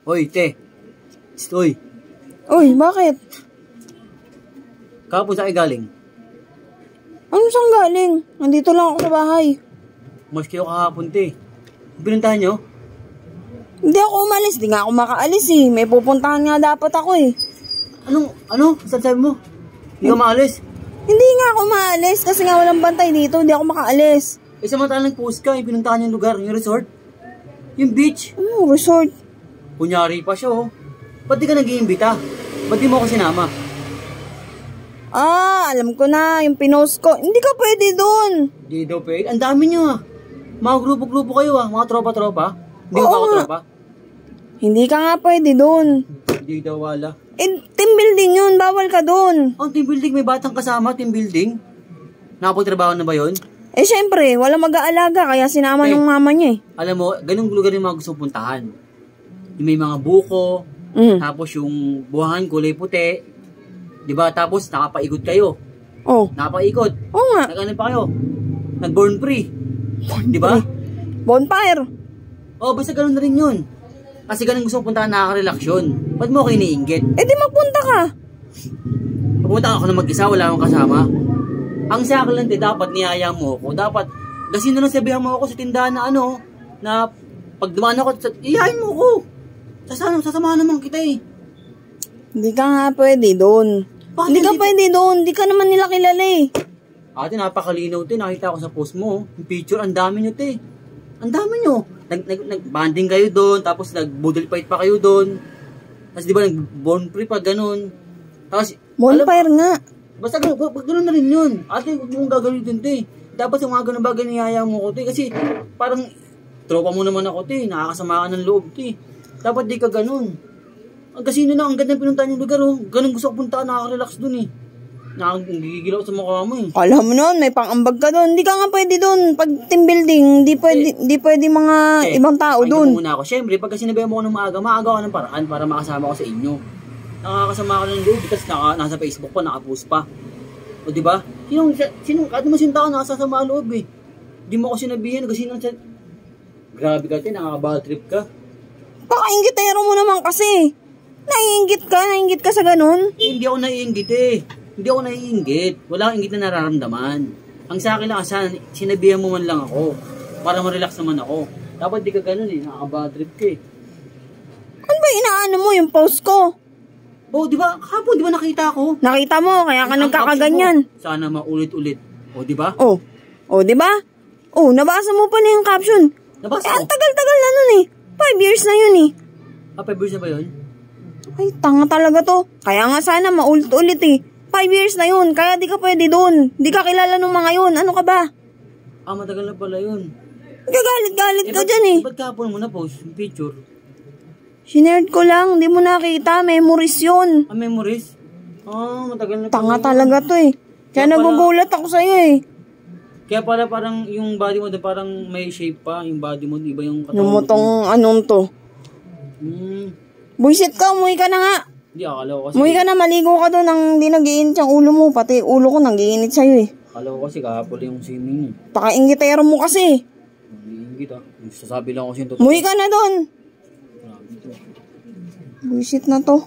Hoy, te. Stoy. Uy, bakit? Kahapon saan kayo galing? Ano saan galing? Nandito lang ako sa bahay. Mas kayo kahapon, te. Pinuntahan nyo? Hindi ako umalis. Di nga ako makaalis eh. May pupuntahan nga dapat ako eh. Ano? Saan sabi mo? Hindi ka maalis? Hindi nga ako maalis kasi nga walang bantay dito. Hindi ako makaalis. Eh, samantalang nag-post ka, yung pinuntahan yung lugar, yung resort. Yung beach. Ano, resort? Kunyari pa siya, oh. Ba't di ka nag-iimbita? Ba't di mo ako sinama? Alam ko na. Yung pinost ko. Hindi ka pwede dun. Di daw pwede. Ang dami nyo, ah. Mga grupo-grupo kayo, ah. Mga tropa-tropa. Hindi ko ba ako tropa? Hindi ka nga pwede dun. Hindi daw wala. Team building yun. Bawal ka dun. Ang team building, may batang kasama, team building. Nakapagtrabaho na ba yun? Eh syempre, wala mag-aalaga kaya sinama ng mama niya eh. Alam mo, ganung lugar yung mga gusto puntahan. Yung may mga buko, tapos yung buhangan kulay puti. Diba? Tapos nakapaikot kayo. Oh. Nakapaikot. Oo nga. Nag-ano pa kayo? Nag-born free. Diba? Bonfire. Oh, basta ganun na rin yun. Kasi ganun gusto puntahan, nakaka-relax yun. Ba't mo ako iniinggit? Eh di magpunta ka. Pupunta ako na mag-isa, wala akong kasama. Ang sa akin lang, dapat niyaya mo ako. Dapat, kasi na lang sabihan mo ako sa tindahan na ano, na pag dumaan ako, iyayin mo ako. Sasamahan naman kita eh. Hindi ka nga pwede doon. Hindi ka pwede doon. Hindi ka naman nila kilala eh. Ate, napakalinaw te. Nakita ko sa post mo. Yung picture, ang dami nyo te. Ang dami nyo. Nag-banding kayo doon, tapos nag-boodle fight pa kayo doon. Tapos di ba, nag-born free pa, ganun. Tapos, bonfire nga. Basta ganun na rin yun. Ate, huwag mong gagawin din, te. Dapat yung mga ganun bagay niyaya mo ko, te. Kasi parang tropa mo naman ako, te. Nakakasama ka ng loob, te. Dapat di ka ganun. Ang kasino na, ang ganda pinuntahan yung lugar, oh. Ganun gusto ko punta, nakaka-relax dun, eh. Nakakagigil ako sa mukha mo, eh. Alam mo nun, may pang-ambag ka dun. Hindi ka nga pwede dun. Pag team building, hindi pwede mga ibang tao dun. Muna ako. Siyempre, pag sinabihan mo ko ng maaga ako ng paraan para makasama ko sa inyo. Nakakasama ka ng loob kasi nasa Facebook pa, nakapost pa. O diba? Kahit naman yung tao nakasasama ang loob eh. Di mo ako sinabihin kasi grabe ka, nakaka-bad trip ka. Paka-ingitero mo naman kasi. Naiingit ka sa ganun. Hindi ako naiingit eh. Hindi ako naiingit. Wala akong ingit na nararamdaman. Ang sa akin lang, sinabihan mo man lang ako. Para ma-relax naman ako. Dapat di ka ganun eh, nakaka-bad trip ka eh. Ano ba inaano mo yung post ko? Oh, di ba? Kahapon, di ba nakita ko? Nakita mo, kaya ka nagkakaganyan. Sana maulit-ulit. Oh, di ba? Oh, di ba? Oh, nabasa mo pa na yung caption. Nabasa ang tagal-tagal na nun eh. 5 years na yun eh. 5 years na ba yun? Ay, tanga talaga to. Kaya nga sana maulit-ulit eh. 5 years na yun, kaya di ka pwede dun. Di ka kilala ng mga yun. Ano ka ba? Matagal na pala yun. Gagalit-galit ka dyan eh. Ba't kahapon mo na-post yung picture? Sinerd ko lang, di mo nakita, memories yun. Memories? Matagal na tanga talaga to eh. Kaya nagugulat ako sa'yo eh. Kaya pala parang yung body mo parang may shape pa. Yung body mo, iba yung katawan mo. Yung motong anong to. Buisit ka, umuwi ka na nga. Hindi, akala ko kasi. Umuwi ka na, maligo ka doon nang di nag-iinit yung ulo mo. Pati ulo ko nag-iinit sa'yo eh. Akala ko kasi kahapon yung swimming. Paka-ingitero mo kasi. Ingit ah. Sasabi lang kasi yung totoo. Umuwi ka na doon. Buisit na to.